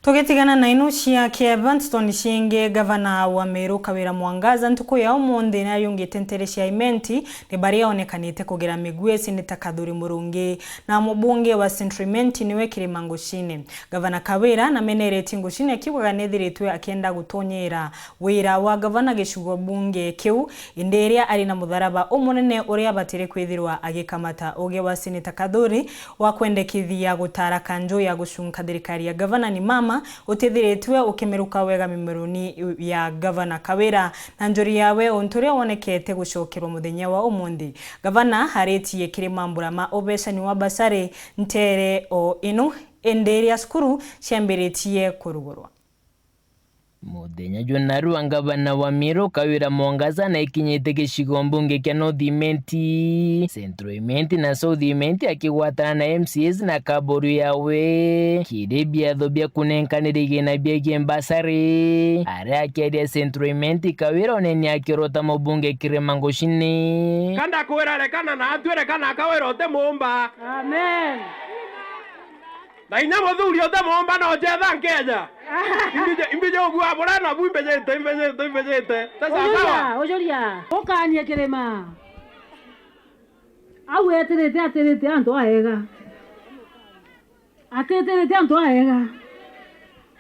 Tugetigana na ino cia Evanston cienge gavana wa Meru Kawira Mwangaza ntuku ya umundi na yungite ntere cia imenti ni baria onekanite kugira migwesi ni Takadhuri Murungi na mubunge wa Central Imenti niwe Kirima Ngushine. Gavana Kawira na menereti Ngushine akiwaga nethiritwe akienda gutonyera wira wa gavana gicigo bunge kiu inderia ari na mutharaba umunene uria batire kwithirwa agikamata uge wa Seneta Takadhuri wa kwendekithia gutara kanjo ya gucunka thirikari ya gavana ni mama utithiritwe ukimeruka wega mimeruni ya gavana Kawira na njuri yawe onturia wonekete gucokirwo muthenya wa umundi. Gavana haretie Kirima Mburama obesani wa basare ntere o ino enderia skuru ciambiretie kurugurwa. Muthenya jonaru wa gavana wa Meru Kawira Mwangaza na ikinyite gicigo mbunge kia North Imenti, Central Imenti na South Imenti akigwatana na MCAs na kaboru yawe kire biatho bia kunenkanirigie na biagie mbasari aria akiaria Central Imenti. Kawira oneni akirota mubunge Kirima Ngushine kanda kwira rekana na atwire kana Kawira ote mumba amen na inya muthuri ote mumba no jetha Kenya imbije ogwa borana buimbejete tasa ojoria okanie Kirima au eterete anto aega anto aega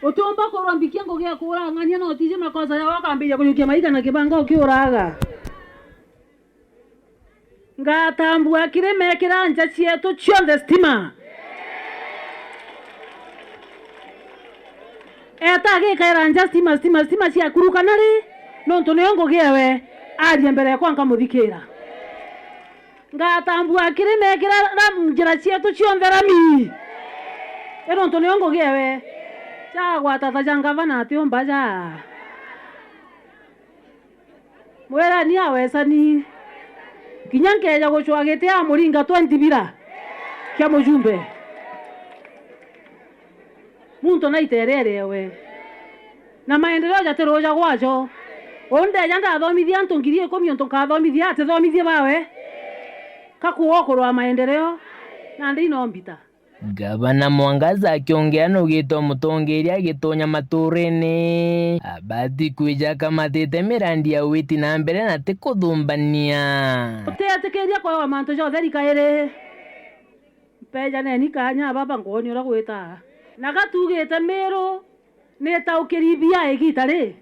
otomba korwambikia ngogea kura ngania no tije makosa ya wakambia kunyukia maika na kibanga ukiuraga ngatambua Kirima kiranja cietu chionde stima eta gikaira nja stima cia kuruka nari nonto niongo giewe aria mbere kwa nkamuthikira ngatambua Kirima kira njira cietu cionthera mi nonto niongo giewe cha gwatata jangavana atiomba ja mwera ni awesani kinyankeja gucwagite ya muringa 20 bira kia mujumbe muntu na itererewe na maendeleo jateroja gwacho onde janda thomithia ntungirie komio ntukathomithia ate thomithie bawe kakuokorwa maendeleo na ndino mbita. Gavana Mwangaza akiongea nugito mutongeria agitonya maturene abati kwija kamatite mirandi ya witi na mbere na tikuthumbania tetekeria kwa wa manto jo therikaire peja neni kanya baba ngoni ora gwita na gatugite Meru netaukirithia igitari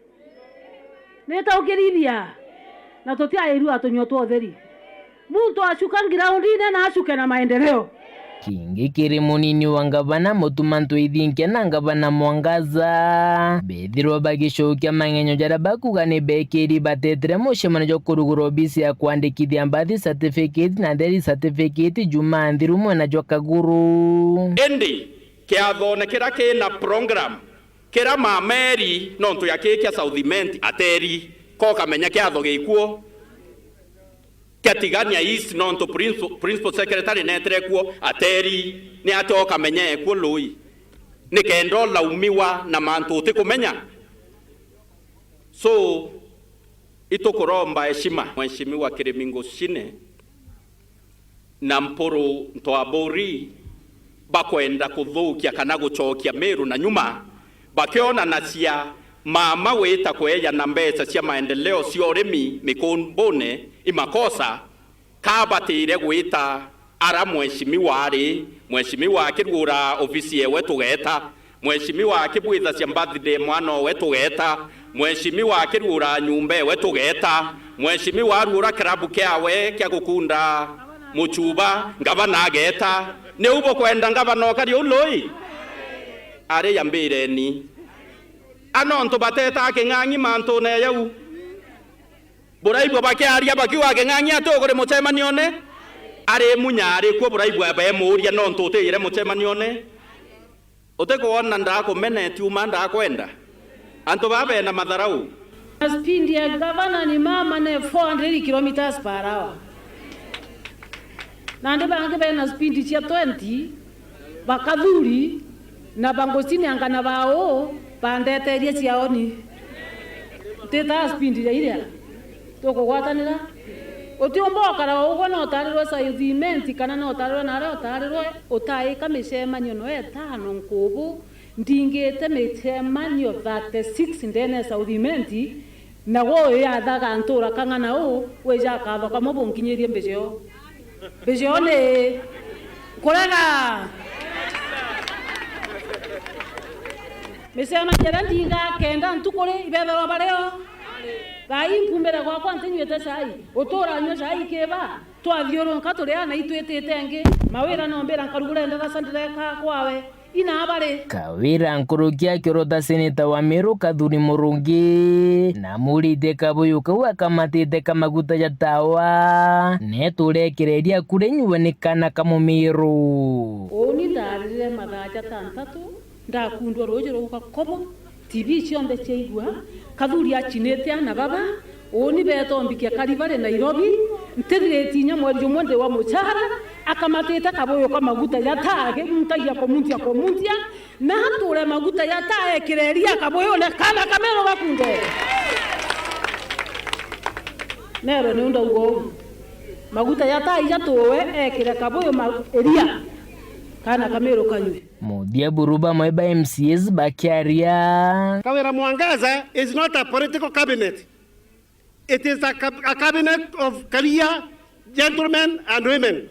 netaukirithia na totiairu atonyo twotheri muntu acuka ngiraundine na acuke na maendeleo kingi kiri munini wa gavana mutumantu ithinke na gavana Mwangaza bethirwo bagicokia mangenyo jaria bakuga ni bekiri batetire mucemano jo kurugura obisi ya kwandikithia birth certificate na death certificate juma nthiru mwena jwa Kaguru endi kiathone kira kina program kira mameri nonto ya kia South Imenti ateri ko kamenya kiatho gikuo Katigania East nonto principal secretary netrekuo ateri ni atoka menye kuo lui ni kendo laumiwa na mantu utikumenya so itokoromba heshima mheshimiwa Kirima Ngushine na mpuru ntoabori bakwenda kuthukia kana gucokia Meru na nyuma bakiona na cia mama wita kweya na mbeca cia maendeleo cia urimi mikumbune imakosa kabatire gwita ara mheshimiwa akirugura ofisi yewe tugeta mheshimiwa akibwitha cia birthday mwana we tugeta mheshimiwa akirugura nyumba we tugeta mheshimiwa arugura klabu kiawe kia gukunda muchuba gavana ageta ne ubo kwenda gavana okari uloi are yambire ni anonto bateta akeng'ang'i manto na yau buraibu bakiaria bakiwa akeng'ang'i atogore mucemanione are munyare kwa buraibu abe muria nonto teire mucemanione utekuona ndakumeneti uma ndakwenda anto babe na madharau. Speed ya gavana ni mama ne 400 kilometers per hour na ndi bange na speed cia 20 Bakadhuri na Bangosini angana bao pandeteria ciaoni teta speed ya ile tukugwatanira utiomboka ra ugo no tarirwe South Imenti kana no tarirwe na ra tarirwe utaika micemanio no etano nkubu ndingite mitemanio 36 ndene Southimenti na wo ya daga ntura kangana o we ja ka ba kamo bonkinyerie mbejeo ne kolega mesema jera ndinga kenda ntukore ibebero bareo gai mpumbera kwa kwantinyete sai otora nyo sai keba twathioro nkatore na itwetete nge mawira nombera nkarugura ndaka sandeka kwawe ina bare Kawira nkurukia kirota seneta wa Meru Kadhuri Murungi na murite kabuyu kwa kamatite kamaguta ya tawa neturekereria kurenyuonekana kama Meru oni ndarire mathaja tantatu ndakundwa rojero ukakobo TV cionde cheigwa Kadhuri achinete na baba oni betombikia karibare Nairobi ntireti nya mweri mwende wa muchara akamatete kabuyu kamaguta ya tage mutagia komuntia na ture maguta ya tae kireria kabuyu ne kana kamero bakunde nero nunda ugo maguta ya tae ya towe ekire kabuyu eria kana kamero kanywe Mudia Buruba Maiba MCS Bakiaria Kawira Mwangaza is not a political cabinet. It is a cabinet of career gentlemen and women.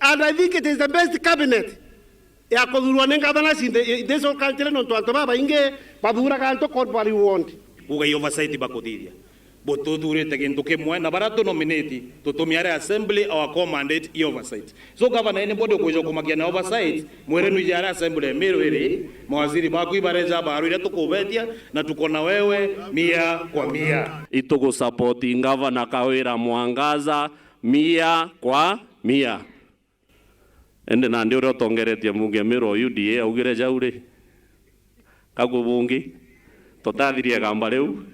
And I think it is the best cabinet. Ya kodurwane ngabana sinde deso kantele no twanto baba inge babura kanto kon pali want. Uga oversight bakodiria. Boto dure tegento ke mwa na barato nominate to tomiare assembly our commandate oversight. So governor anybody ko kumagia na oversight mwere nu jara assembly Meru ere mawaziri baku ibareza baru ile tukubetia na tuko na wewe 100%. Itugo support Gavana Kawira Mwangaza 100%. Ende na ndio rotongeretie munge Meru UDA augire jaure kagubungi totathirie gamba riu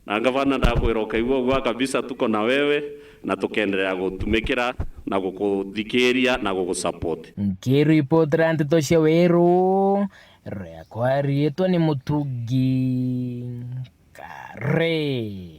na gavana ndakwira kaigua gwa kabisa tuko na wewe na tukendelea gutumikira na gukuthikiria na gukusupport. Nkiripotera ntitoshe Weru rekwa rietwa ni Mutugi Kare.